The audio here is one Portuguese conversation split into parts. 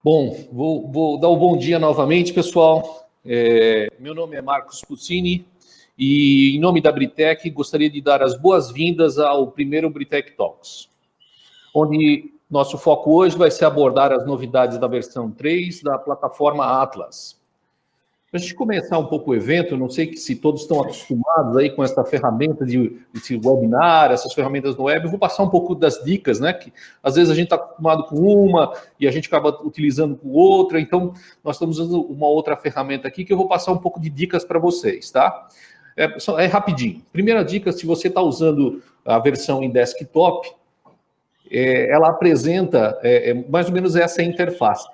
Bom, vou dar o bom dia novamente, pessoal. Meu nome é Marcos Puccini e, em nome da Britec, gostaria de dar as boas-vindas ao primeiro Britec Talks, onde nosso foco hoje vai ser abordar as novidades da versão 3 da plataforma Atlas. Para a gente começar um pouco o evento, eu não sei se todos estão acostumados aí com essa ferramenta de webinar, essas ferramentas no web, eu vou passar um pouco das dicas, né? Que às vezes a gente está acostumado com uma e a gente acaba utilizando com outra, então nós estamos usando uma outra ferramenta aqui que eu vou passar um pouco de dicas para vocês, tá? É rapidinho. Primeira dica, se você está usando a versão em desktop, ela apresenta mais ou menos essa interface.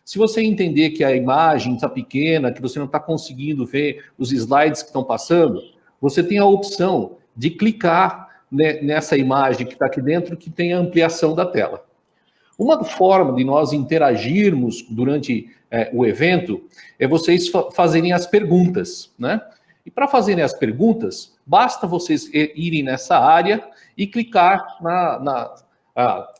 Se você entender que a imagem está pequena, que você não está conseguindo ver os slides que estão passando, você tem a opção de clicar nessa imagem que está aqui dentro, que tem a ampliação da tela. Uma forma de nós interagirmos durante o evento é vocês fazerem as perguntas, né? E para fazerem as perguntas, basta vocês irem nessa área e clicar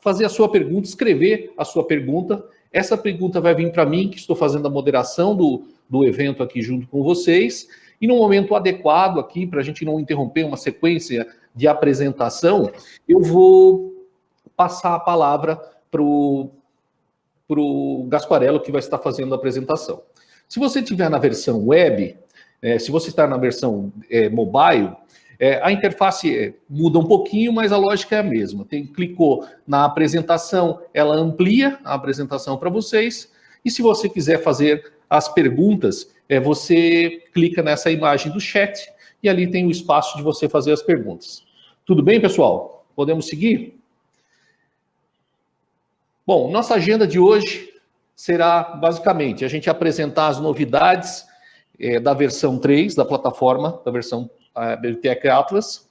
fazer a sua pergunta, escrever a sua pergunta. Essa pergunta vai vir para mim, que estou fazendo a moderação do evento aqui junto com vocês, e no momento adequado aqui, para a gente não interromper uma sequência de apresentação, eu vou passar a palavra para o Gasparello, que vai estar fazendo a apresentação. Se você estiver na versão web, se você está na versão mobile, a interface muda um pouquinho, mas a lógica é a mesma. Clicou na apresentação, ela amplia a apresentação para vocês, e se você quiser fazer as perguntas, você clica nessa imagem do chat, e ali tem o espaço de você fazer as perguntas. Tudo bem, pessoal? Podemos seguir? Bom, nossa agenda de hoje será, basicamente, a gente apresentar as novidades da versão 3, da plataforma, da versão Britec Atlas,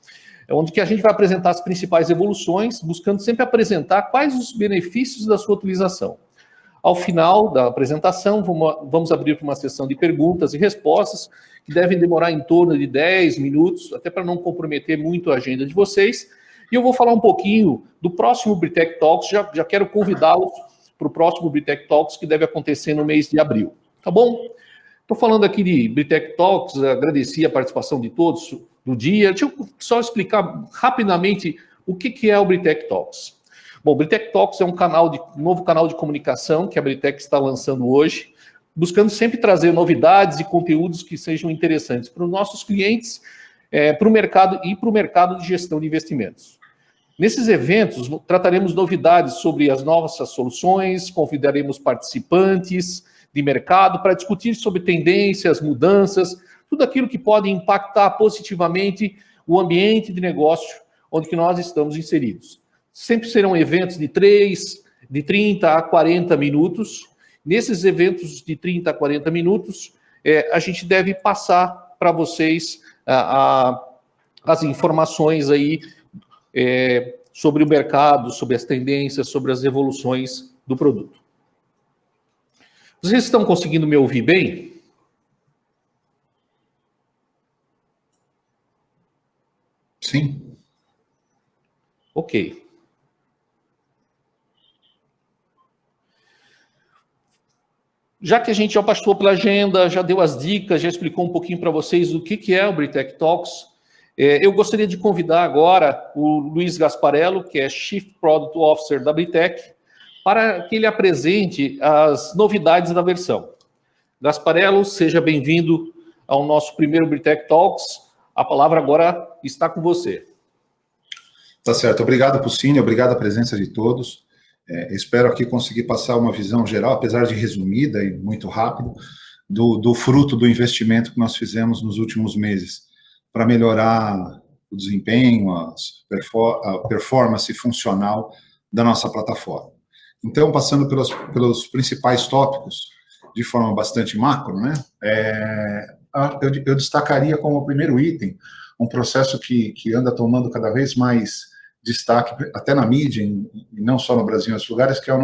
onde que a gente vai apresentar as principais evoluções, buscando sempre apresentar quais os benefícios da sua utilização. Ao final da apresentação, vamos abrir para uma sessão de perguntas e respostas, que devem demorar em torno de 10 minutos, até para não comprometer muito a agenda de vocês. E eu vou falar um pouquinho do próximo Britec Talks, já quero convidá-los para o próximo Britec Talks, que deve acontecer no mês de abril. Tá bom? Estou falando aqui de Britec Talks, agradeci a participação de todos no dia. Deixa eu só explicar rapidamente o que é o Britec Talks. Bom, o Britec Talks é um novo canal de comunicação que a Britec está lançando hoje, buscando sempre trazer novidades e conteúdos que sejam interessantes para os nossos clientes, para o mercado e para o mercado de gestão de investimentos. Nesses eventos, trataremos novidades sobre as nossas soluções, convidaremos participantes de mercado para discutir sobre tendências, mudanças, tudo aquilo que pode impactar positivamente o ambiente de negócio onde que nós estamos inseridos. Sempre serão eventos de 30 a 40 minutos. Nesses eventos de 30 a 40 minutos, a gente deve passar para vocês as informações aí sobre o mercado, sobre as tendências, sobre as evoluções do produto. Vocês estão conseguindo me ouvir bem? Sim. Ok. Já que a gente já passou pela agenda, já deu as dicas, já explicou um pouquinho para vocês o que é o Britec Talks, eu gostaria de convidar agora o Luiz Gasparello, que é Chief Product Officer da Britec, para que ele apresente as novidades da versão. Gasparello, seja bem-vindo ao nosso primeiro Britec Talks. A palavra agora está com você. Tá certo. Obrigado, Puccini. Obrigado a presença de todos. Espero aqui conseguir passar uma visão geral, apesar de resumida e muito rápido, do fruto do investimento que nós fizemos nos últimos meses para melhorar o desempenho, a performance funcional da nossa plataforma. Então, passando pelos principais tópicos, de forma bastante macro, né? Eu destacaria como primeiro item um processo que anda tomando cada vez mais destaque, até na mídia, e não só no Brasil, em outros lugares, que é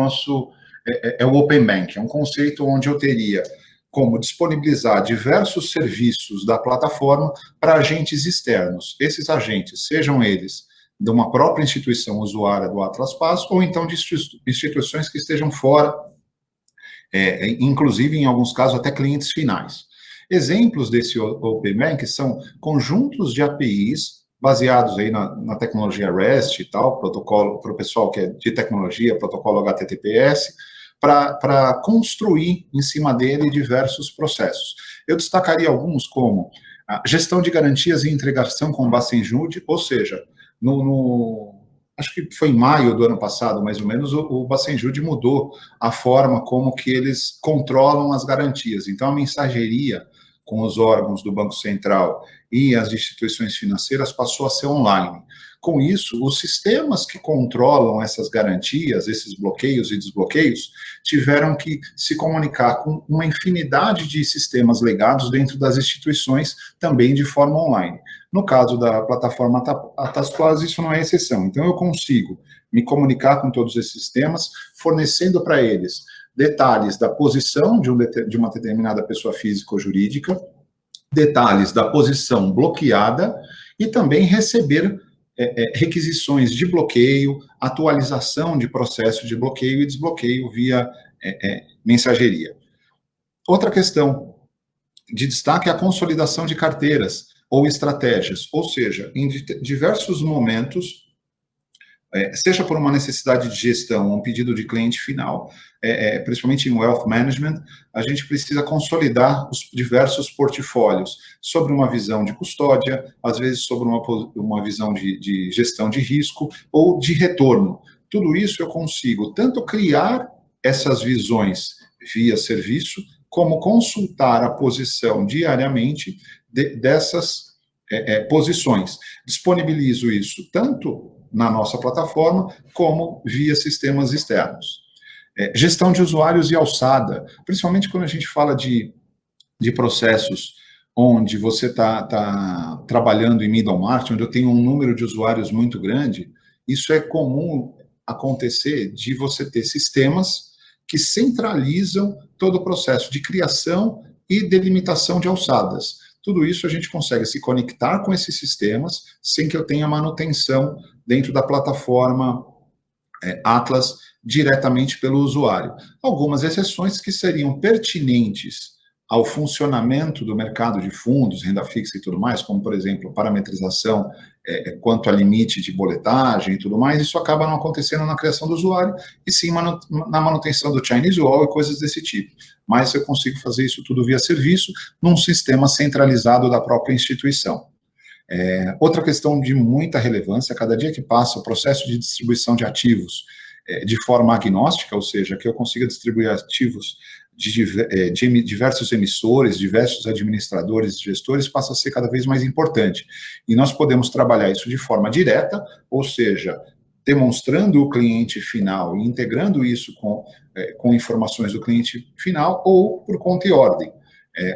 o Open Bank. É um conceito onde eu teria como disponibilizar diversos serviços da plataforma para agentes externos. Esses agentes, sejam eles de uma própria instituição usuária do Atlas Pass, ou então de instituições que estejam fora inclusive, em alguns casos, até clientes finais. Exemplos desse Open Bank são conjuntos de APIs baseados aí na tecnologia REST e tal, protocolo para o pessoal que é de tecnologia, protocolo HTTPS, para construir em cima dele diversos processos. Eu destacaria alguns como a gestão de garantias e integração com o Bacenjude, ou seja, acho que foi em maio do ano passado, mais ou menos, o Bacenjude mudou a forma como que eles controlam as garantias. Então, a mensageria com os órgãos do Banco Central e as instituições financeiras passou a ser online. Com isso, os sistemas que controlam essas garantias, esses bloqueios e desbloqueios, tiveram que se comunicar com uma infinidade de sistemas legados dentro das instituições, também de forma online. No caso da plataforma Atasclas, isso não é exceção. Então, eu consigo me comunicar com todos esses sistemas, fornecendo para eles detalhes da posição de uma determinada pessoa física ou jurídica, detalhes da posição bloqueada e também receber requisições de bloqueio, atualização de processo de bloqueio e desbloqueio via mensageria. Outra questão de destaque é a consolidação de carteiras ou estratégias, ou seja, em diversos momentos, seja por uma necessidade de gestão, um pedido de cliente final, principalmente em Wealth Management, a gente precisa consolidar os diversos portfólios sobre uma visão de custódia, às vezes sobre uma visão de gestão de risco ou de retorno. Tudo isso eu consigo tanto criar essas visões via serviço, como consultar a posição diariamente dessas posições. Disponibilizo isso tanto na nossa plataforma, como via sistemas externos. Gestão de usuários e alçada, principalmente quando a gente fala de processos onde você está trabalhando em middle market, onde eu tenho um número de usuários muito grande, isso é comum acontecer de você ter sistemas que centralizam todo o processo de criação e delimitação de alçadas. Tudo isso a gente consegue se conectar com esses sistemas sem que eu tenha manutenção dentro da plataforma Atlas diretamente pelo usuário. Algumas exceções que seriam pertinentes ao funcionamento do mercado de fundos, renda fixa e tudo mais, como, por exemplo, parametrização quanto a limite de boletagem e tudo mais, isso acaba não acontecendo na criação do usuário, e sim na manutenção do Chinese Wall e coisas desse tipo. Mas eu consigo fazer isso tudo via serviço, num sistema centralizado da própria instituição. Outra questão de muita relevância, cada dia que passa, o processo de distribuição de ativos de forma agnóstica, ou seja, que eu consiga distribuir ativos de diversos emissores, diversos administradores e gestores, passa a ser cada vez mais importante. E nós podemos trabalhar isso de forma direta, ou seja, demonstrando o cliente final e integrando isso com informações do cliente final, ou por conta e ordem,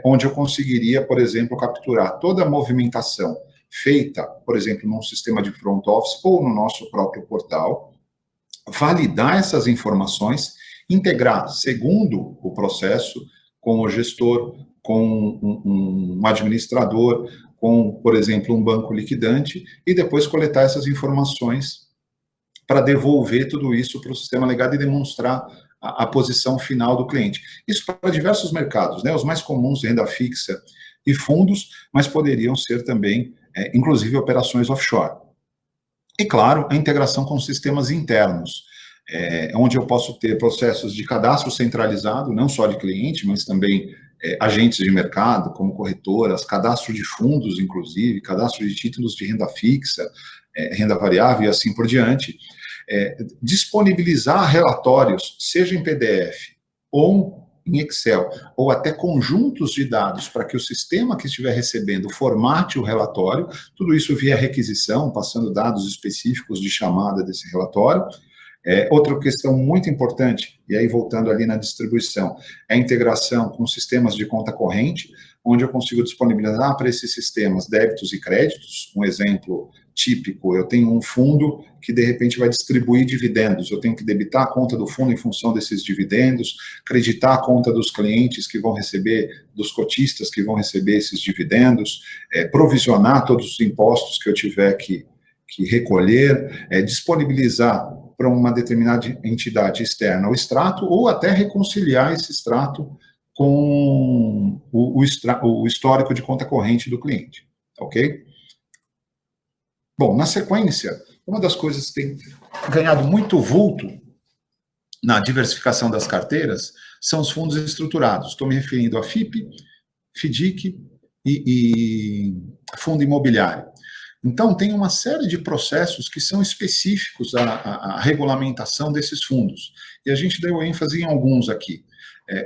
onde eu conseguiria, por exemplo, capturar toda a movimentação feita, por exemplo, num sistema de front office ou no nosso próprio portal, validar essas informações, integrar segundo o processo com o gestor, com um administrador, com, por exemplo, um banco liquidante, e depois coletar essas informações para devolver tudo isso para o sistema legado e demonstrar a posição final do cliente. Isso para diversos mercados, né? Os mais comuns, renda fixa e fundos, mas poderiam ser também, inclusive, operações offshore. E, claro, a integração com sistemas internos, onde eu posso ter processos de cadastro centralizado, não só de cliente, mas também agentes de mercado, como corretoras, cadastro de fundos, inclusive, cadastro de títulos de renda fixa, renda variável e assim por diante. Disponibilizar relatórios, seja em PDF ou em Excel, ou até conjuntos de dados para que o sistema que estiver recebendo formate o relatório, tudo isso via requisição, passando dados específicos de chamada desse relatório. Outra questão muito importante, e aí voltando ali na distribuição, é a integração com sistemas de conta corrente, onde eu consigo disponibilizar para esses sistemas débitos e créditos. Um exemplo típico, eu tenho um fundo que de repente vai distribuir dividendos, eu tenho que debitar a conta do fundo em função desses dividendos, creditar a conta dos clientes que vão receber, dos cotistas que vão receber esses dividendos, provisionar todos os impostos que eu tiver que recolher, disponibilizar para uma determinada entidade externa o extrato, ou até reconciliar esse extrato com o histórico de conta corrente do cliente, ok? Bom, na sequência, uma das coisas que tem ganhado muito vulto na diversificação das carteiras são os fundos estruturados. Estou me referindo a FIP, FDIC e fundo imobiliário. Então, tem uma série de processos que são específicos à regulamentação desses fundos. E a gente deu ênfase em alguns aqui.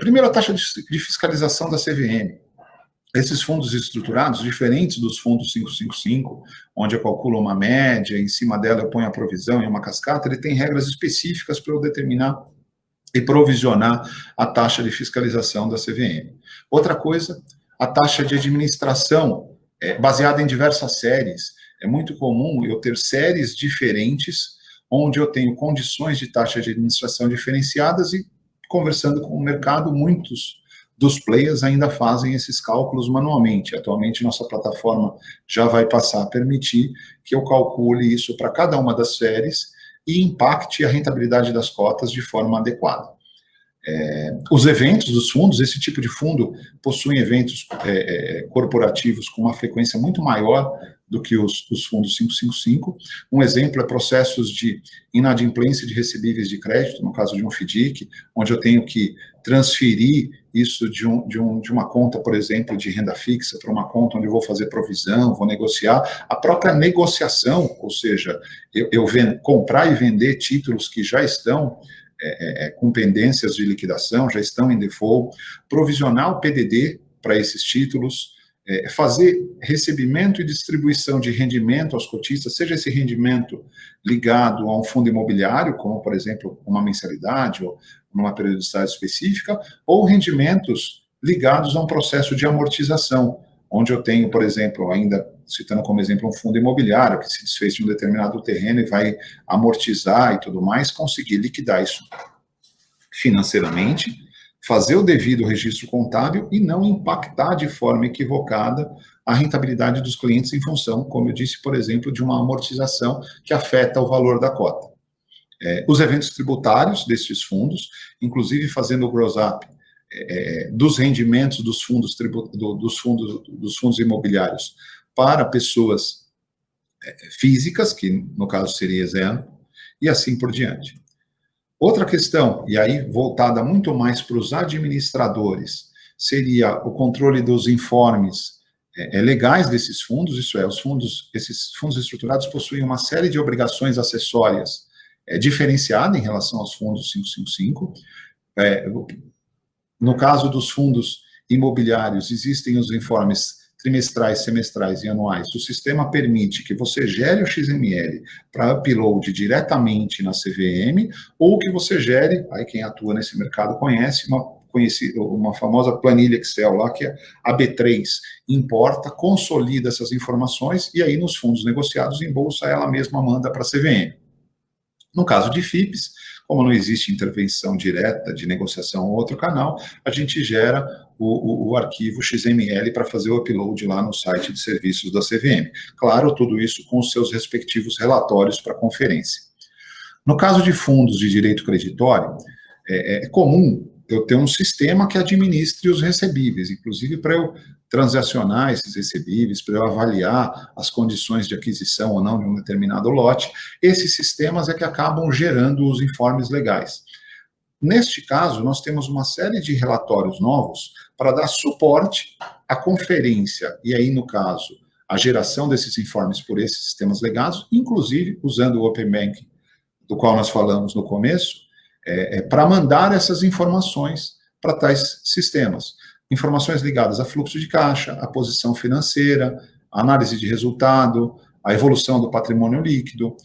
Primeiro, a taxa de fiscalização da CVM. Esses fundos estruturados, diferentes dos fundos 555, onde eu calculo uma média, em cima dela eu ponho a provisão e uma cascata, ele tem regras específicas para eu determinar e provisionar a taxa de fiscalização da CVM. Outra coisa, a taxa de administração, baseada em diversas séries. É muito comum eu ter séries diferentes, onde eu tenho condições de taxa de administração diferenciadas e, conversando com o mercado, muitos dos players ainda fazem esses cálculos manualmente. Atualmente, nossa plataforma já vai passar a permitir que eu calcule isso para cada uma das séries e impacte a rentabilidade das cotas de forma adequada. Os eventos dos fundos, esse tipo de fundo possui eventos corporativos com uma frequência muito maior do que os fundos 555. Um exemplo é processos de inadimplência de recebíveis de crédito, no caso de um FDIC, onde eu tenho que transferir isso de uma conta, por exemplo, de renda fixa para uma conta onde eu vou fazer provisão, vou negociar. A própria negociação, ou seja, eu comprar e vender títulos que já estão com pendências de liquidação, já estão em default, provisionar o PDD para esses títulos, fazer recebimento e distribuição de rendimento aos cotistas, seja esse rendimento ligado a um fundo imobiliário, como, por exemplo, uma mensalidade ou numa periodicidade específica, ou rendimentos ligados a um processo de amortização, onde eu tenho, por exemplo, ainda citando como exemplo um fundo imobiliário que se desfez de um determinado terreno e vai amortizar e tudo mais, conseguir liquidar isso financeiramente, fazer o devido registro contábil e não impactar de forma equivocada a rentabilidade dos clientes em função, como eu disse, por exemplo, de uma amortização que afeta o valor da cota. Os eventos tributários desses fundos, inclusive fazendo o gross-up dos rendimentos dos fundos imobiliários para pessoas físicas, que no caso seria zero, e assim por diante. Outra questão, e aí voltada muito mais para os administradores, seria o controle dos informes legais desses fundos, isso é, esses fundos estruturados possuem uma série de obrigações acessórias diferenciada em relação aos fundos 555. No caso dos fundos imobiliários, existem os informes trimestrais, semestrais e anuais. O sistema permite que você gere o XML para upload diretamente na CVM, ou que você gere, aí quem atua nesse mercado conhece, uma famosa planilha Excel lá, que é a B3, importa, consolida essas informações, e aí nos fundos negociados em bolsa, ela mesma manda para a CVM. No caso de FIPs, como não existe intervenção direta de negociação ou outro canal, a gente gera o arquivo XML para fazer o upload lá no site de serviços da CVM. Claro, tudo isso com os seus respectivos relatórios para conferência. No caso de fundos de direito creditório, é comum eu ter um sistema que administre os recebíveis, inclusive para eu transacionar esses recebíveis, para eu avaliar as condições de aquisição ou não de um determinado lote. Esses sistemas é que acabam gerando os informes legais. Neste caso, nós temos uma série de relatórios novos para dar suporte à conferência, e aí, no caso, a geração desses informes por esses sistemas legados, inclusive usando o Open Banking, do qual nós falamos no começo, para mandar essas informações para tais sistemas. Informações ligadas a fluxo de caixa, a posição financeira, a análise de resultado, a evolução do patrimônio líquido,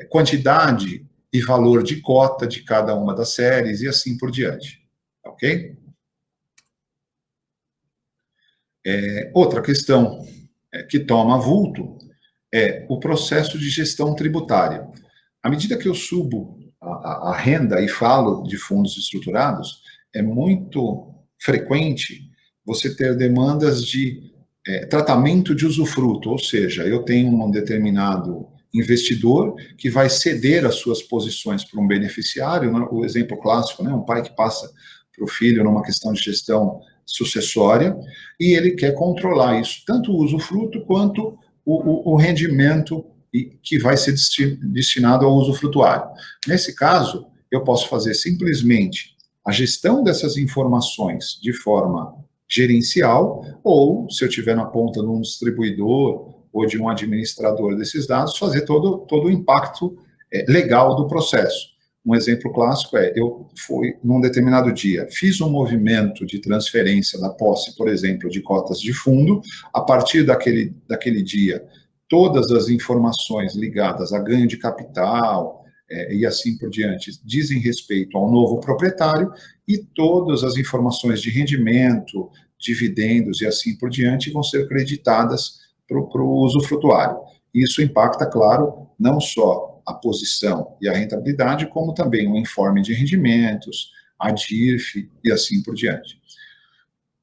quantidade e valor de cota de cada uma das séries e assim por diante. Ok? Outra questão que toma vulto é o processo de gestão tributária. À medida que eu subo a renda e falo de fundos estruturados, é muito frequente você ter demandas de tratamento de usufruto, ou seja, eu tenho um determinado investidor que vai ceder as suas posições para um beneficiário, né? O exemplo clássico, né? Um pai que passa para o filho numa questão de gestão sucessória, e ele quer controlar isso, tanto o usufruto quanto o rendimento que vai ser destinado ao usufrutuário. Nesse caso, eu posso fazer simplesmente a gestão dessas informações de forma gerencial, ou, se eu estiver na ponta de um distribuidor ou de um administrador desses dados, fazer todo o impacto legal do processo. Um exemplo clássico eu fui, num determinado dia, fiz um movimento de transferência da posse, por exemplo, de cotas de fundo. A partir daquele dia, todas as informações ligadas a ganho de capital e assim por diante dizem respeito ao novo proprietário, e todas as informações de rendimento, dividendos e assim por diante vão ser creditadas para o usufrutuário. Isso impacta, claro, não só a posição e a rentabilidade, como também o informe de rendimentos, a DIRF e assim por diante.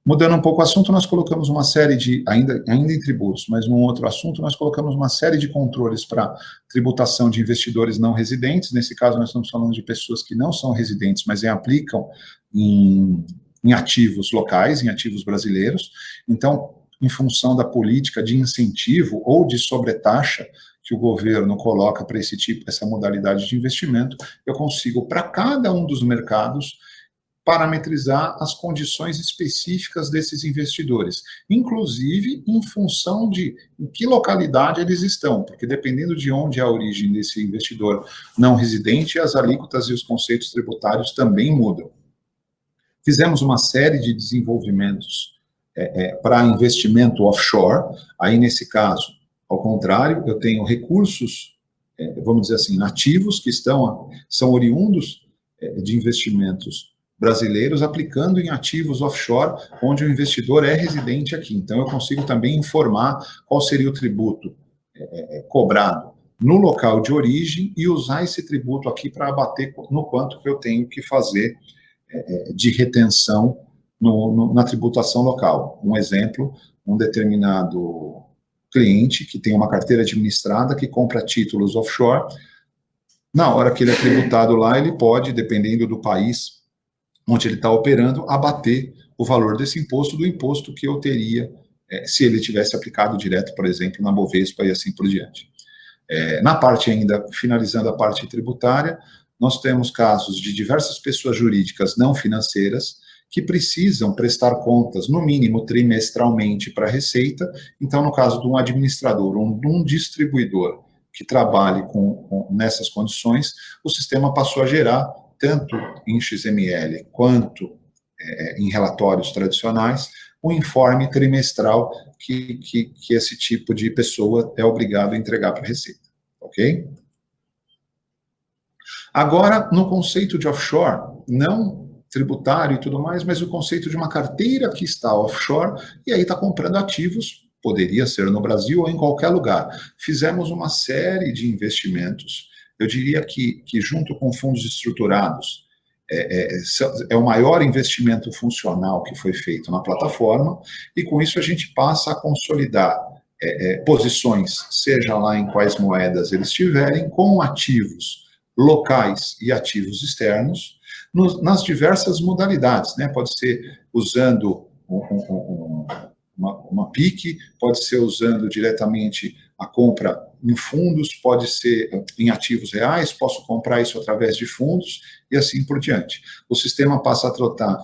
Mudando um pouco o assunto, nós colocamos uma série de, ainda em tributos, mas num outro assunto, nós colocamos uma série de controles para tributação de investidores não residentes. Nesse caso, nós estamos falando de pessoas que não são residentes, mas aplicam em ativos locais, em ativos brasileiros. Então, em função da política de incentivo ou de sobretaxa que o governo coloca para essa modalidade de investimento, eu consigo, para cada um dos mercados, parametrizar as condições específicas desses investidores, inclusive em função de em que localidade eles estão, porque dependendo de onde é a origem desse investidor não residente, as alíquotas e os conceitos tributários também mudam. Fizemos uma série de desenvolvimentos para investimento offshore. Aí, nesse caso, ao contrário, eu tenho recursos, vamos dizer assim, nativos, que são oriundos de investimentos brasileiros, aplicando em ativos offshore, onde o investidor é residente aqui. Então, eu consigo também informar qual seria o tributo cobrado no local de origem e usar esse tributo aqui para abater no quanto que eu tenho que fazer de retenção na tributação local. Um exemplo, um determinado cliente que tem uma carteira administrada, que compra títulos offshore, na hora que ele é tributado lá, ele pode, dependendo do país onde ele está operando, abater o valor desse imposto do imposto que eu teria se ele tivesse aplicado direto, por exemplo, na Bovespa e assim por diante. Na parte ainda, finalizando a parte tributária, nós temos casos de diversas pessoas jurídicas não financeiras que precisam prestar contas, no mínimo trimestralmente, para a Receita. Então, no caso de um administrador ou de um distribuidor que trabalhe nessas condições, o sistema passou a gerar, tanto em XML quanto em relatórios tradicionais, um informe trimestral que esse tipo de pessoa é obrigado a entregar para a Receita. Ok? Agora, no conceito de offshore, não tributário e tudo mais, mas o conceito de uma carteira que está offshore e aí está comprando ativos, poderia ser no Brasil ou em qualquer lugar. Fizemos uma série de investimentos, eu diria que junto com fundos estruturados, é o maior investimento funcional que foi feito na plataforma, e com isso a gente passa a consolidar posições, seja lá em quais moedas eles estiverem, com ativos locais e ativos externos, nas diversas modalidades, né? Pode ser usando uma PIC, pode ser usando diretamente a compra em fundos, pode ser em ativos reais, posso comprar isso através de fundos e assim por diante. O sistema passa a trocar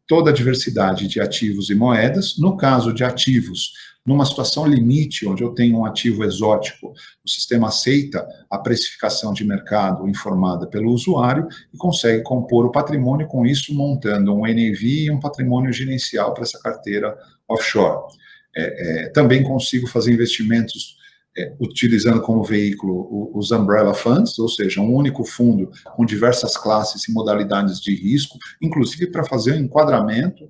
toda a diversidade de ativos e moedas. No caso de ativos, numa situação limite, onde eu tenho um ativo exótico, o sistema aceita a precificação de mercado informada pelo usuário e consegue compor o patrimônio, com isso montando um NAV e um patrimônio gerencial para essa carteira offshore. Também consigo fazer investimentos utilizando como veículo os umbrella funds, ou seja, um único fundo com diversas classes e modalidades de risco, inclusive para fazer um enquadramento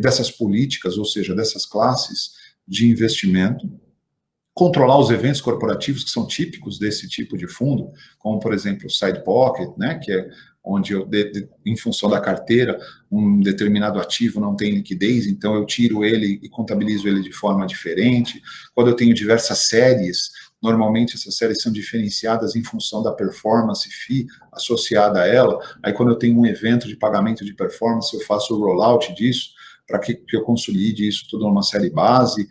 dessas políticas, ou seja, dessas classes de investimento, controlar os eventos corporativos que são típicos desse tipo de fundo, como, por exemplo, o side pocket, né, que é onde eu, em função da carteira, um determinado ativo não tem liquidez, então eu tiro ele e contabilizo ele de forma diferente. Quando eu tenho diversas séries Normalmente essas séries são diferenciadas em função da performance fee associada a ela. Aí quando eu tenho um evento de pagamento de performance, eu faço o rollout disso, para que eu consolide isso tudo numa série base.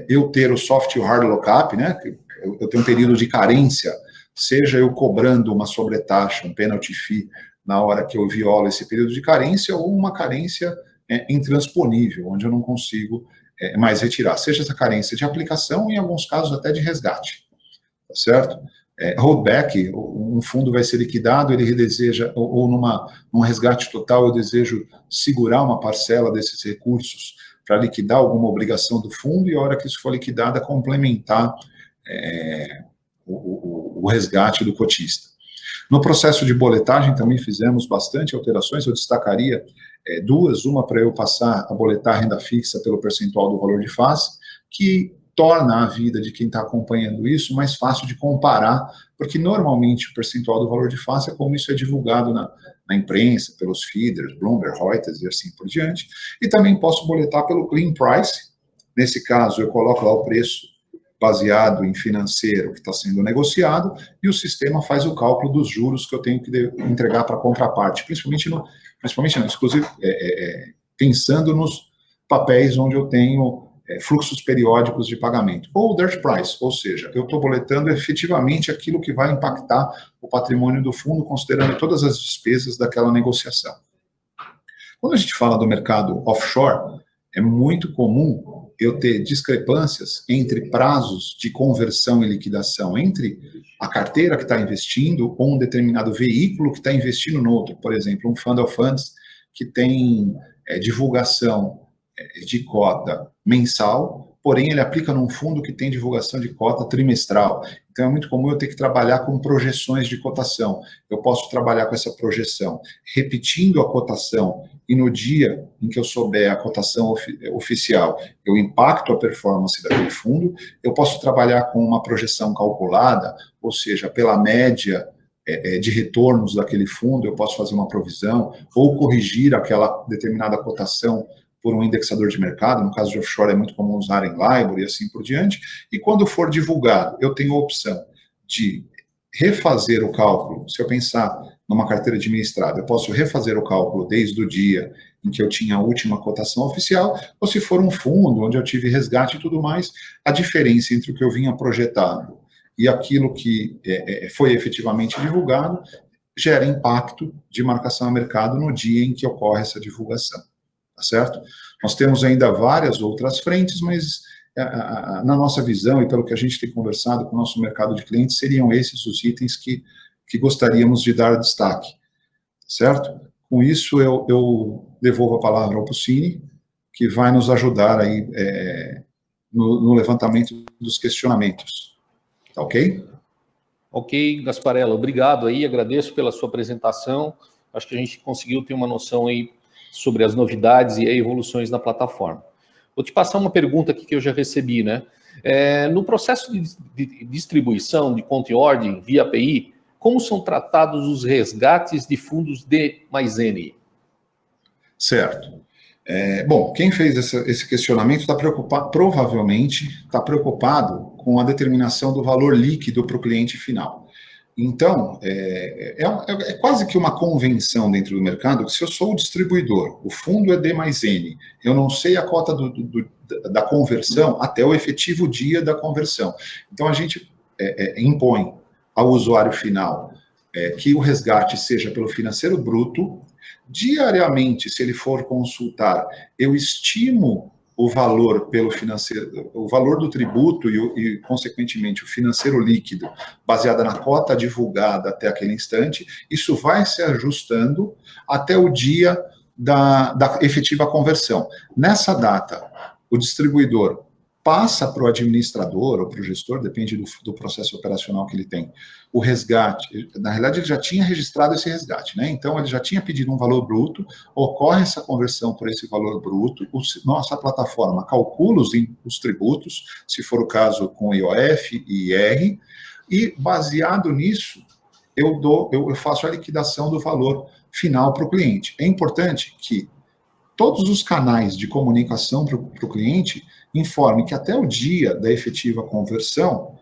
Eu ter o soft e o hard lockup, né? Eu tenho um período de carência, seja eu cobrando uma sobretaxa, um penalty fee, na hora que eu violo esse período de carência, ou uma carência intransponível, onde eu não consigo mais retirar, seja essa carência de aplicação, em alguns casos até de resgate, tá certo? Holdback, um fundo vai ser liquidado, ele deseja, ou num resgate total, eu desejo segurar uma parcela desses recursos para liquidar alguma obrigação do fundo, e a hora que isso for liquidada, complementar o resgate do cotista. No processo de boletagem também fizemos bastante alterações, eu destacaria duas, uma para eu passar a boletar a renda fixa pelo percentual do valor de face, que torna a vida de quem está acompanhando isso mais fácil de comparar, porque normalmente o percentual do valor de face é como isso é divulgado na imprensa, pelos feeders, Bloomberg, Reuters e assim por diante, e também posso boletar pelo clean price, nesse caso eu coloco lá o preço baseado em financeiro que está sendo negociado, e o sistema faz o cálculo dos juros que eu tenho que entregar para a contraparte, exclusivo, pensando nos papéis onde eu tenho fluxos periódicos de pagamento, ou dirt price, ou seja, eu estou boletando efetivamente aquilo que vai impactar o patrimônio do fundo, considerando todas as despesas daquela negociação. Quando a gente fala do mercado offshore, é muito comum eu ter discrepâncias entre prazos de conversão e liquidação, entre a carteira que está investindo ou um determinado veículo que está investindo no outro. Por exemplo, um fund of funds que tem divulgação de cota mensal, porém ele aplica num fundo que tem divulgação de cota trimestral. Então é muito comum eu ter que trabalhar com projeções de cotação. Eu posso trabalhar com essa projeção repetindo a cotação, e no dia em que eu souber a cotação oficial, eu impacto a performance daquele fundo. Eu posso trabalhar com uma projeção calculada, ou seja, pela média de retornos daquele fundo, eu posso fazer uma provisão, ou corrigir aquela determinada cotação por um indexador de mercado. No caso de offshore é muito comum usarem LIBOR e assim por diante, e quando for divulgado, eu tenho a opção de refazer o cálculo. Se eu pensar numa carteira administrada, eu posso refazer o cálculo desde o dia em que eu tinha a última cotação oficial, ou se for um fundo onde eu tive resgate e tudo mais, a diferença entre o que eu vinha projetado e aquilo que foi efetivamente divulgado gera impacto de marcação a mercado no dia em que ocorre essa divulgação. Tá certo? Nós temos ainda várias outras frentes, mas na nossa visão e pelo que a gente tem conversado com o nosso mercado de clientes, seriam esses os itens que gostaríamos de dar destaque, certo? Com isso, eu devolvo a palavra ao Puccini, que vai nos ajudar aí no levantamento dos questionamentos. Tá ok? Ok, Gasparella, obrigado aí, agradeço pela sua apresentação. Acho que a gente conseguiu ter uma noção aí sobre as novidades e evoluções na plataforma. Vou te passar uma pergunta aqui que eu já recebi, né? No processo de distribuição de conta e ordem via API, como são tratados os resgates de fundos D mais N? Certo. Bom, quem fez esse questionamento está preocupado, provavelmente está preocupado com a determinação do valor líquido para o cliente final. Então, é quase que uma convenção dentro do mercado que se eu sou o distribuidor, o fundo é D mais N, eu não sei a cota da conversão até o efetivo dia da conversão. Então, a gente impõe ao usuário final que o resgate seja pelo financeiro bruto. Diariamente, se ele for consultar, eu estimo o valor pelo financeiro, o valor do tributo e, consequentemente, o financeiro líquido, baseada na cota divulgada até aquele instante. Isso vai se ajustando até o dia da efetiva conversão. Nessa data, o distribuidor passa para o administrador ou para o gestor, depende do processo operacional que ele tem, o resgate. Na realidade, ele já tinha registrado esse resgate, né? Então, ele já tinha pedido um valor bruto, ocorre essa conversão por esse valor bruto, nossa plataforma calcula os tributos, se for o caso com IOF e IR, e baseado nisso, eu faço a liquidação do valor final para o cliente. É importante que todos os canais de comunicação para o cliente informe que até o dia da efetiva conversão,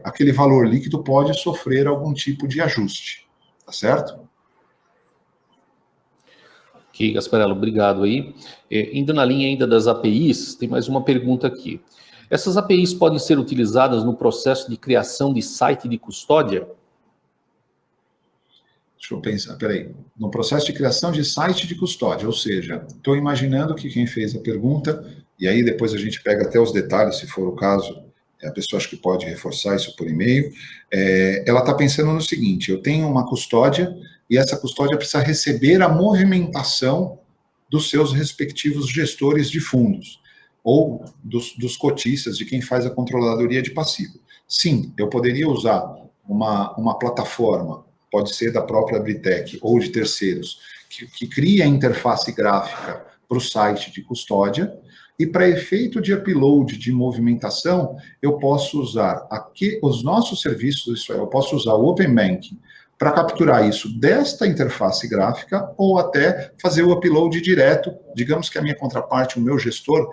aquele valor líquido pode sofrer algum tipo de ajuste, tá certo? Ok, Gasparello, obrigado aí. Indo na linha ainda das APIs, tem mais uma pergunta aqui. Essas APIs podem ser utilizadas no processo de criação de site de custódia? Deixa eu pensar, peraí. No processo de criação de site de custódia, ou seja, estou imaginando que quem fez a pergunta, e aí depois a gente pega até os detalhes, se for o caso, a pessoa acho que pode reforçar isso por e-mail, ela está pensando no seguinte, eu tenho uma custódia, e essa custódia precisa receber a movimentação dos seus respectivos gestores de fundos, ou dos cotistas, de quem faz a controladoria de passivo. Sim, eu poderia usar uma plataforma, pode ser da própria Britec ou de terceiros, que cria a interface gráfica para o site de custódia, e para efeito de upload de movimentação, eu posso usar aqui os nossos serviços, isso é, eu posso usar o Open Banking para capturar isso desta interface gráfica ou até fazer o upload direto. Digamos que a minha contraparte, o meu gestor,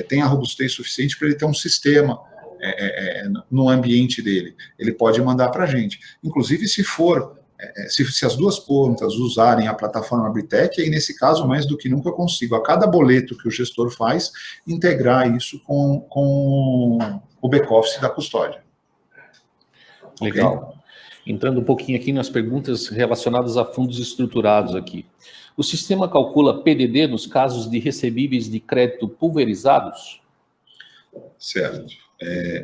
tenha robustez suficiente para ele ter um sistema no ambiente dele. Ele pode mandar para a gente. Inclusive, se for se as duas pontas usarem a plataforma Britec, aí nesse caso, mais do que nunca, eu consigo, a cada boleto que o gestor faz, integrar isso com o back-office da custódia. Legal. Okay? Entrando um pouquinho aqui nas perguntas relacionadas a fundos estruturados aqui. O sistema calcula PDD nos casos de recebíveis de crédito pulverizados? Certo.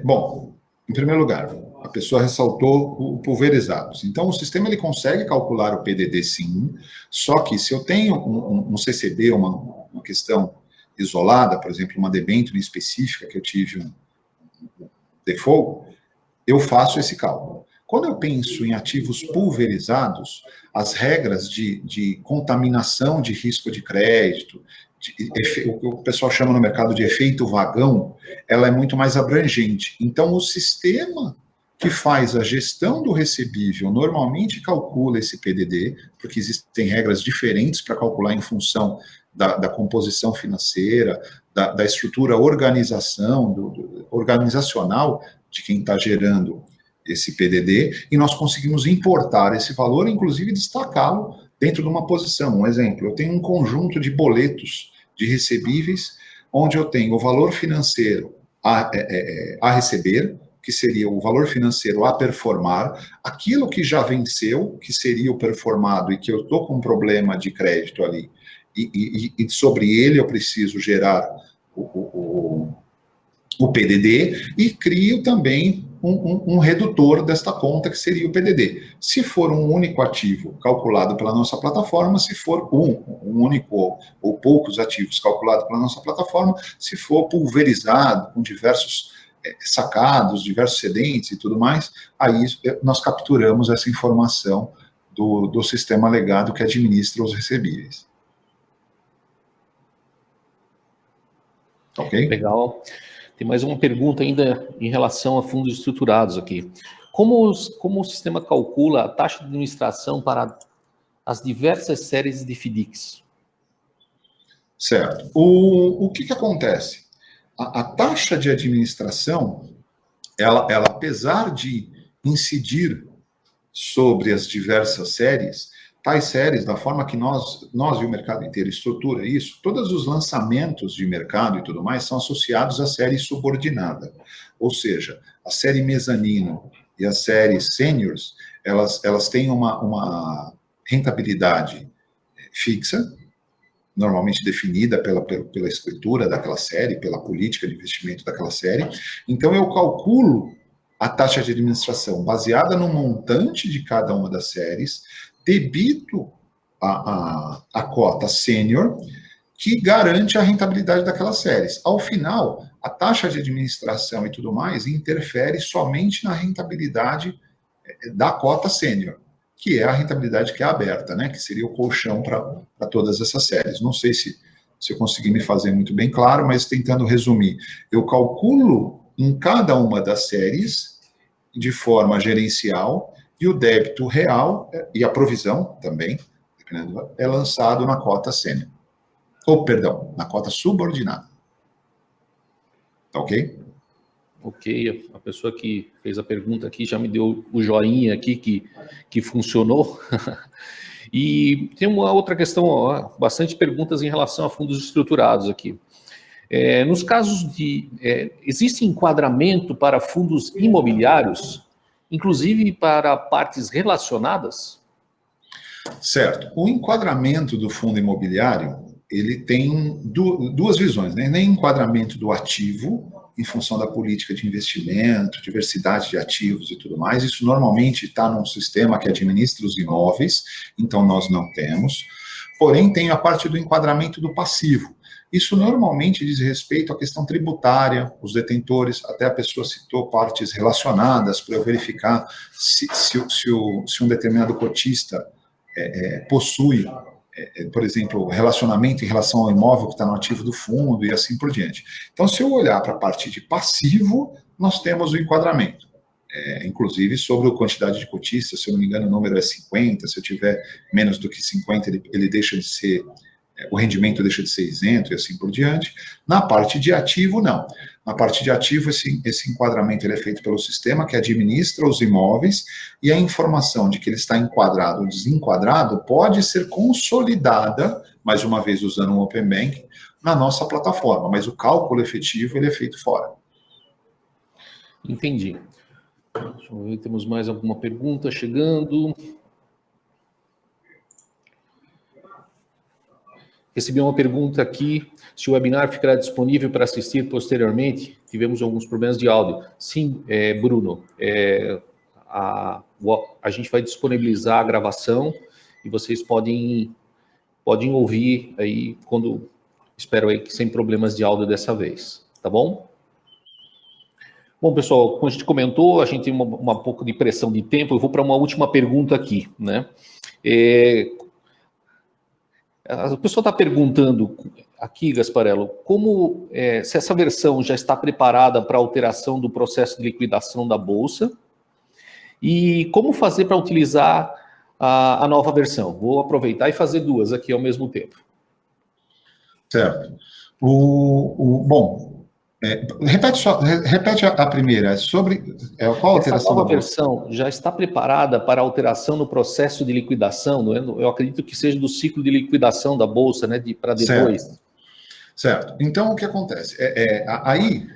Bom, em primeiro lugar, a pessoa ressaltou o pulverizados. Então, o sistema ele consegue calcular o PDD, sim, só que se eu tenho um CCB, uma questão isolada, por exemplo, uma debênture específica, que eu tive um default, eu faço esse cálculo. Quando eu penso em ativos pulverizados, as regras de contaminação de risco de crédito, o que o pessoal chama no mercado de efeito vagão, ela é muito mais abrangente. Então, o sistema que faz a gestão do recebível normalmente calcula esse PDD, porque existem regras diferentes para calcular em função da composição financeira, da estrutura organizacional de quem está gerando esse PDD, e nós conseguimos importar esse valor, inclusive destacá-lo dentro de uma posição. Um exemplo, eu tenho um conjunto de boletos de recebíveis, onde eu tenho o valor financeiro a receber, que seria o valor financeiro a performar, aquilo que já venceu, que seria o performado e que eu estou com um problema de crédito ali, e sobre ele eu preciso gerar o PDD, e crio também um redutor desta conta, que seria o PDD. Se for um único ativo calculado pela nossa plataforma, se for um único ou poucos ativos calculados pela nossa plataforma, se for pulverizado com diversos sacados, diversos cedentes e tudo mais, aí nós capturamos essa informação do sistema legado que administra os recebíveis. Ok? Legal. Tem mais uma pergunta ainda em relação a fundos estruturados aqui. Como o sistema calcula a taxa de administração para as diversas séries de FDICs? Certo. O que acontece? A taxa de administração, ela, apesar de incidir sobre as diversas séries, tais séries, da forma que nós e o mercado inteiro estrutura isso, todos os lançamentos de mercado e tudo mais são associados à série subordinada. Ou seja, a série mezanino e a série seniors, elas têm uma rentabilidade fixa, normalmente definida pela escritura daquela série, pela política de investimento daquela série. Então, eu calculo a taxa de administração baseada no montante de cada uma das séries, debito a cota sênior, que garante a rentabilidade daquelas séries. Ao final, a taxa de administração e tudo mais interfere somente na rentabilidade da cota sênior, que é a rentabilidade que é aberta, né? Que seria o colchão para todas essas séries. Não sei se eu consegui me fazer muito bem claro, mas tentando resumir, eu calculo em cada uma das séries de forma gerencial, e o débito real e a provisão também, dependendo, é lançado na cota sênior. Ou, perdão, na cota subordinada. Tá ok? Ok, a pessoa que fez a pergunta aqui já me deu o joinha aqui que funcionou. E tem uma outra questão, ó, bastante perguntas em relação a fundos estruturados aqui. Nos casos de... existe enquadramento para fundos imobiliários, inclusive para partes relacionadas? Certo. O enquadramento do fundo imobiliário, ele tem duas visões, né? Nem enquadramento do ativo, em função da política de investimento, diversidade de ativos e tudo mais. Isso normalmente está num sistema que administra os imóveis, então nós não temos. Porém, tem a parte do enquadramento do passivo. Isso normalmente diz respeito à questão tributária, os detentores, até a pessoa citou partes relacionadas para eu verificar se um determinado cotista possui, por exemplo, relacionamento em relação ao imóvel que está no ativo do fundo e assim por diante. Então, se eu olhar para a parte de passivo, nós temos o enquadramento. Inclusive sobre a quantidade de cotistas, se eu não me engano o número é 50, se eu tiver menos do que 50, ele deixa de ser, o rendimento deixa de ser isento e assim por diante. Na parte de ativo, não. Na parte de ativo, esse enquadramento ele é feito pelo sistema que administra os imóveis e a informação de que ele está enquadrado ou desenquadrado pode ser consolidada, mais uma vez usando um Open Bank, na nossa plataforma, mas o cálculo efetivo ele é feito fora. Entendi. Deixa eu ver, temos mais alguma pergunta chegando. Recebi uma pergunta aqui, se o webinar ficará disponível para assistir posteriormente. Tivemos alguns problemas de áudio. Sim, Bruno, a gente vai disponibilizar a gravação e vocês podem ouvir aí quando, espero aí que sem problemas de áudio dessa vez, tá bom? Bom, pessoal, como a gente comentou, a gente tem uma pouco de pressão de tempo, eu vou para uma última pergunta aqui, né? A pessoa está perguntando aqui, Gasparello, se essa versão já está preparada para alteração do processo de liquidação da Bolsa e como fazer para utilizar a nova versão. Vou aproveitar e fazer duas aqui ao mesmo tempo. Certo. Bom, repete a primeira, sobre qual alteração? Essa nova versão já está preparada para alteração no processo de liquidação, não é? Eu acredito que seja do ciclo de liquidação da Bolsa, né, para D2. Certo. Então, o que acontece? Aí,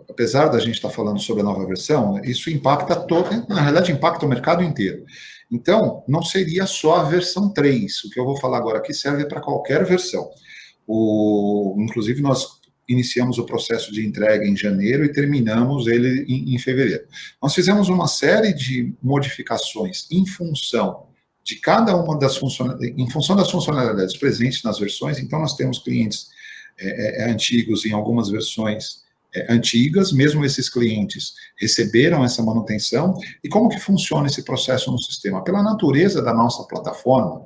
apesar da gente estar falando sobre a nova versão, isso impacta na realidade, impacta o mercado inteiro. Então, não seria só a versão 3. O que eu vou falar agora aqui serve para qualquer versão. Inclusive, nós iniciamos o processo de entrega em janeiro e terminamos ele em fevereiro. Nós fizemos uma série de modificações em função de cada uma das funcionalidades presentes nas versões. Então, nós temos clientes antigos em algumas versões antigas, mesmo esses clientes receberam essa manutenção. E como que funciona esse processo no sistema? Pela natureza da nossa plataforma,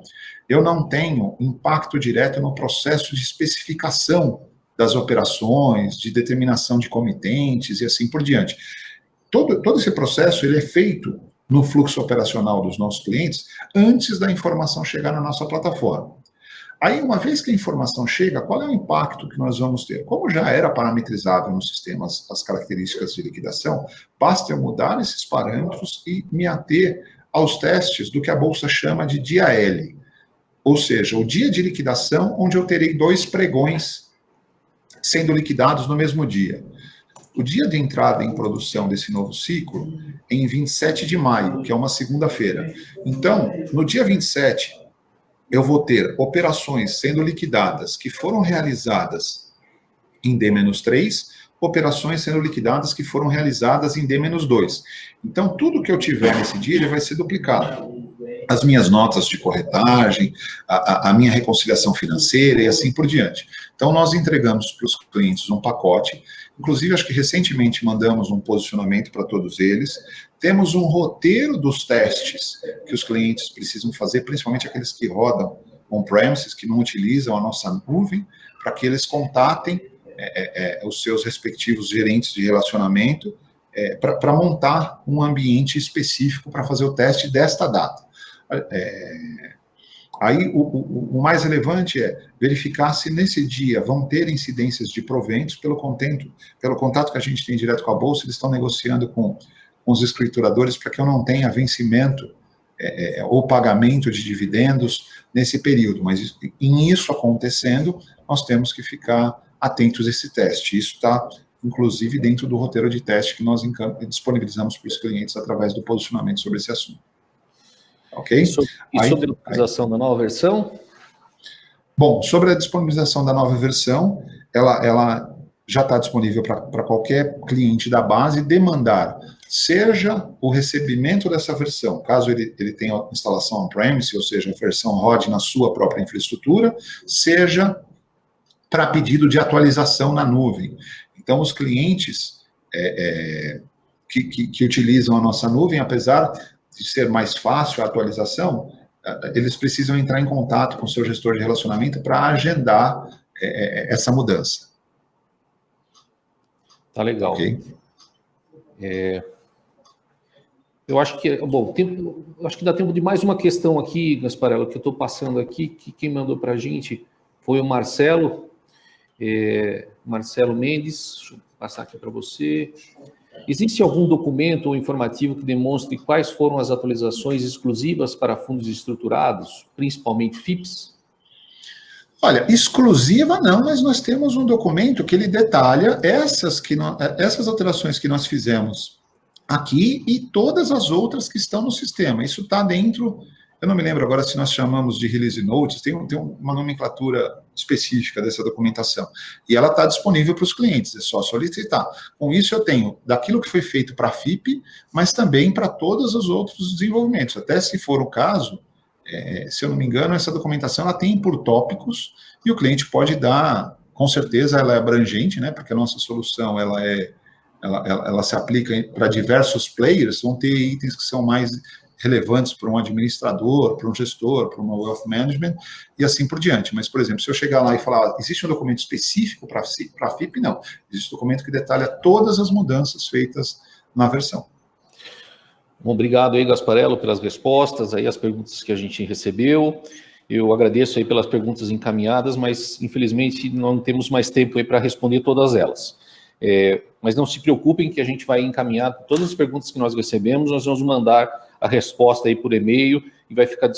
eu não tenho impacto direto no processo de especificação das operações, de determinação de comitentes e assim por diante. Todo esse processo ele é feito no fluxo operacional dos nossos clientes antes da informação chegar na nossa plataforma. Aí, uma vez que a informação chega, qual é o impacto que nós vamos ter? Como já era parametrizável no sistema as características de liquidação, basta eu mudar esses parâmetros e me ater aos testes do que a Bolsa chama de dia L, ou seja, o dia de liquidação, onde eu terei 2 pregões sendo liquidados no mesmo dia. O dia de entrada em produção desse novo ciclo é em 27 de maio, que é uma segunda-feira. Então, no dia 27, eu vou ter operações sendo liquidadas que foram realizadas em D-3, operações sendo liquidadas que foram realizadas em D-2. Então, tudo que eu tiver nesse dia, ele vai ser duplicado. As minhas notas de corretagem, a minha reconciliação financeira e assim por diante. Então, nós entregamos para os clientes um pacote, inclusive, acho que recentemente mandamos um posicionamento para todos eles, temos um roteiro dos testes que os clientes precisam fazer, principalmente aqueles que rodam on-premises, que não utilizam a nossa nuvem, para que eles contatem os seus respectivos gerentes de relacionamento para montar um ambiente específico para fazer o teste desta data. Aí, o mais relevante é verificar se nesse dia vão ter incidências de proventos pelo contato que a gente tem direto com a Bolsa, eles estão negociando com os escrituradores para que eu não tenha vencimento ou pagamento de dividendos nesse período. Mas, em isso acontecendo, nós temos que ficar atentos a esse teste. Isso está, inclusive, dentro do roteiro de teste que nós disponibilizamos para os clientes através do posicionamento sobre esse assunto. Ok? E sobre a utilização da nova versão? Bom, sobre a disponibilização da nova versão, ela já está disponível para qualquer cliente da base demandar, seja o recebimento dessa versão, caso ele tenha instalação on-premise, ou seja, a versão rode na sua própria infraestrutura, seja para pedido de atualização na nuvem. Então, os clientes que utilizam a nossa nuvem, apesar de ser mais fácil a atualização, eles precisam entrar em contato com o seu gestor de relacionamento para agendar essa mudança. Tá legal. Okay? Eu acho que, bom, acho que dá tempo de mais uma questão aqui, Gasparello, que eu estou passando aqui, que quem mandou para a gente foi o Marcelo Mendes. Deixa eu passar aqui para você. Existe algum documento ou informativo que demonstre quais foram as atualizações exclusivas para fundos estruturados, principalmente FIPS? Olha, exclusiva não, mas nós temos um documento que ele detalha essas alterações que nós fizemos aqui e todas as outras que estão no sistema. Isso está dentro, eu não me lembro agora se nós chamamos de release notes, tem uma nomenclatura específica dessa documentação. E ela está disponível para os clientes, é só solicitar. Com isso eu tenho daquilo que foi feito para a FIP, mas também para todos os outros desenvolvimentos. Até se for o caso, se eu não me engano, essa documentação ela tem por tópicos e o cliente pode dar, com certeza ela é abrangente, né? Porque a nossa solução ela se aplica para diversos players, vão ter itens que são mais relevantes para um administrador, para um gestor, para uma wealth management e assim por diante. Mas, por exemplo, se eu chegar lá e falar, existe um documento específico para a FIP? Não. Existe um documento que detalha todas as mudanças feitas na versão. Bom, obrigado aí, Gasparello, pelas respostas, aí as perguntas que a gente recebeu. Eu agradeço aí pelas perguntas encaminhadas, mas infelizmente não temos mais tempo aí para responder todas elas. Mas não se preocupem que a gente vai encaminhar todas as perguntas que nós recebemos, nós vamos mandar a resposta aí por e-mail e vai ficar,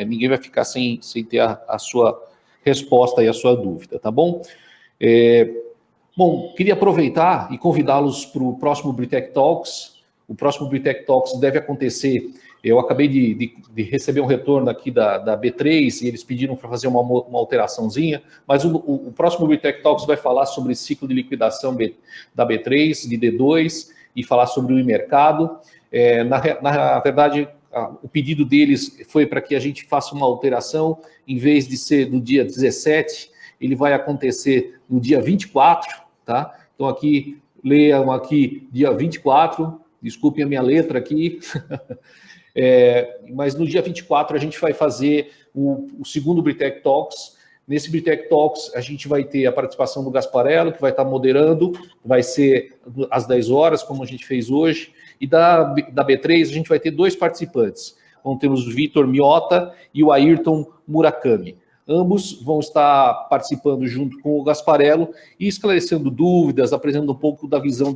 ninguém vai ficar sem ter a sua resposta e a sua dúvida, tá bom? Bom, queria aproveitar e convidá-los para o próximo Britec Talks. O próximo Britec Talks deve acontecer. Eu acabei de receber um retorno aqui da B3 e eles pediram para fazer uma alteraçãozinha, mas o próximo Britec Talks vai falar sobre ciclo de liquidação da B3, de D2 e falar sobre o mercado. Na verdade, o pedido deles foi para que a gente faça uma alteração, em vez de ser no dia 17, ele vai acontecer no dia 24, tá? Então aqui, leiam aqui, dia 24, desculpem a minha letra aqui, mas no dia 24 a gente vai fazer o segundo Britec Talks. Nesse Britec Talks a gente vai ter a participação do Gasparello, que vai estar moderando, vai ser às 10 horas, como a gente fez hoje, e da B3 a gente vai ter 2 participantes. Vamos ter o Vitor Miota e o Ayrton Murakami. Ambos vão estar participando junto com o Gasparello e esclarecendo dúvidas, apresentando um pouco da visão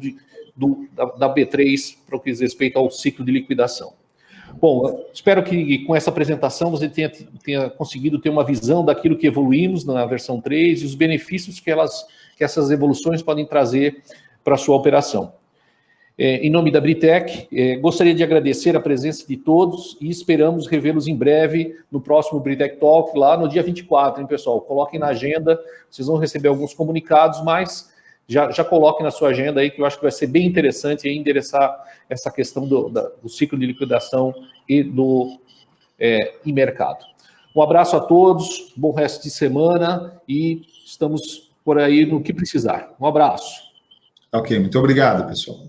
da B3 para o que diz respeito ao ciclo de liquidação. Bom, espero que com essa apresentação você tenha conseguido ter uma visão daquilo que evoluímos na versão 3 e os benefícios que essas evoluções podem trazer para a sua operação. Em nome da Britec, gostaria de agradecer a presença de todos e esperamos revê-los em breve no próximo Britec Talk, lá no dia 24, hein, pessoal? Coloquem na agenda, vocês vão receber alguns comunicados, mas já coloquem na sua agenda aí, que eu acho que vai ser bem interessante endereçar essa questão do ciclo de liquidação e e mercado. Um abraço a todos, bom resto de semana e estamos por aí no que precisar. Um abraço. Ok, muito obrigado, pessoal.